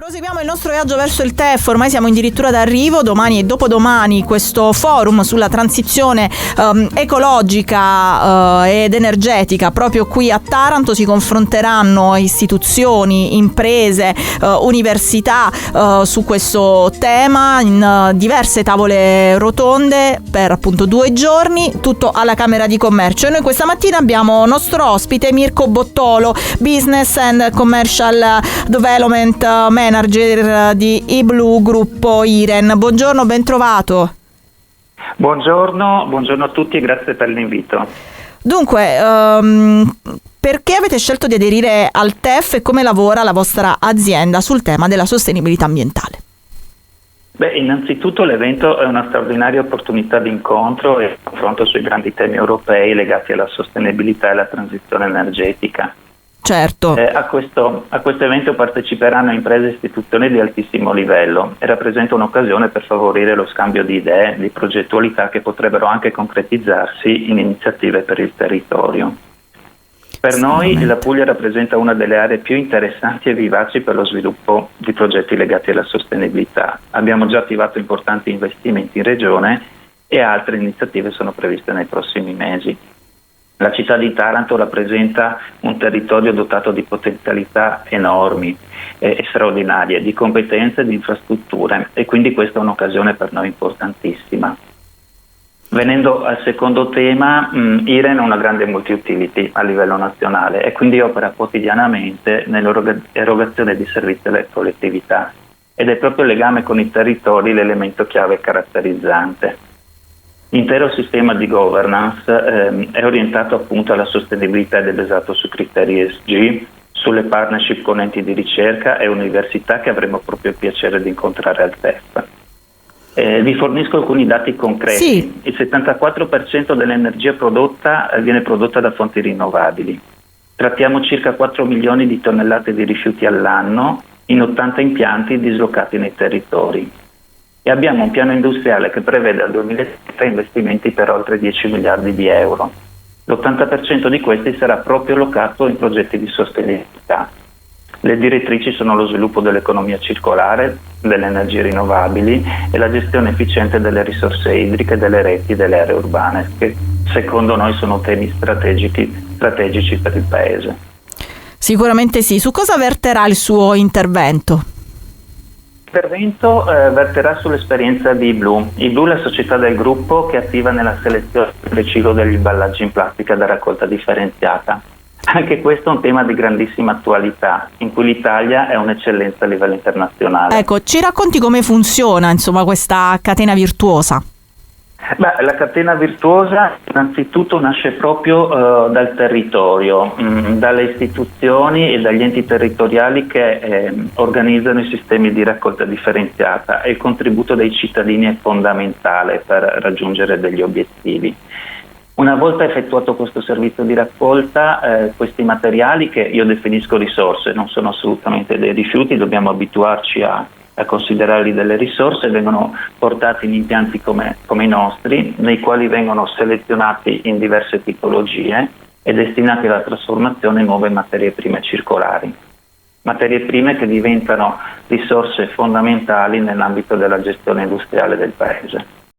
Proseguiamo il nostro viaggio verso il TEF, ormai siamo addirittura d'arrivo, domani e dopodomani questo forum sulla transizione ecologica ed energetica proprio qui a Taranto. Si confronteranno istituzioni, imprese, università su questo tema in diverse tavole rotonde per appunto 2 giorni, tutto alla Camera di Commercio. E noi questa mattina abbiamo nostro ospite Mirko Bottolo, Business and Commercial Development Manager di iBlu Gruppo Iren. Buongiorno, ben trovato. Buongiorno a tutti e grazie per l'invito. Dunque, perché avete scelto di aderire al TEF e come lavora la vostra azienda sul tema della sostenibilità ambientale? Innanzitutto l'evento è una straordinaria opportunità di incontro e confronto sui grandi temi europei legati alla sostenibilità e alla transizione energetica. Certo. A questo evento parteciperanno imprese e istituzioni di altissimo livello e rappresenta un'occasione per favorire lo scambio di idee, di progettualità che potrebbero anche concretizzarsi in iniziative per il territorio. Per noi la Puglia rappresenta una delle aree più interessanti e vivaci per lo sviluppo di progetti legati alla sostenibilità. Abbiamo già attivato importanti investimenti in regione e altre iniziative sono previste nei prossimi mesi. La città di Taranto rappresenta un territorio dotato di potenzialità enormi e straordinarie, di competenze e di infrastrutture, e quindi questa è un'occasione per noi importantissima. Venendo al secondo tema, Iren è una grande multi-utility a livello nazionale e quindi opera quotidianamente nell'erogazione di servizi alle collettività, ed è proprio il legame con i territori l'elemento chiave caratterizzante. L'intero sistema di governance è orientato appunto alla sostenibilità ed è basato su criteri ESG, sulle partnership con enti di ricerca e università che avremo proprio il piacere di incontrare al TEF. Vi fornisco alcuni dati concreti. Sì. Il 74% dell'energia prodotta viene prodotta da fonti rinnovabili. Trattiamo circa 4 milioni di tonnellate di rifiuti all'anno in 80 impianti dislocati nei territori. E abbiamo un piano industriale che prevede al 2030 investimenti per oltre 10 miliardi di euro. L'80% di questi sarà proprio allocato in progetti di sostenibilità. Le direttrici sono lo sviluppo dell'economia circolare, delle energie rinnovabili e la gestione efficiente delle risorse idriche, delle reti e delle aree urbane, che secondo noi sono temi strategici per il Paese. Sicuramente sì. Su cosa verterà il suo intervento? L'intervento verterà sull'esperienza di iBlu. iBlu è la società del gruppo che è attiva nella selezione del riciclo degli imballaggi in plastica da raccolta differenziata. Anche questo è un tema di grandissima attualità, in cui l'Italia è un'eccellenza a livello internazionale. Ecco, ci racconti come funziona, insomma, questa catena virtuosa? La catena virtuosa innanzitutto nasce proprio dal territorio, dalle istituzioni e dagli enti territoriali che organizzano i sistemi di raccolta differenziata, e il contributo dei cittadini è fondamentale per raggiungere degli obiettivi. Una volta effettuato questo servizio di raccolta, questi materiali, che io definisco risorse, non sono assolutamente dei rifiuti, dobbiamo abituarci a considerarli delle risorse, vengono portati in impianti come i nostri, nei quali vengono selezionati in diverse tipologie e destinati alla trasformazione in nuove materie prime circolari. Materie prime che diventano risorse fondamentali nell'ambito della gestione industriale del Paese.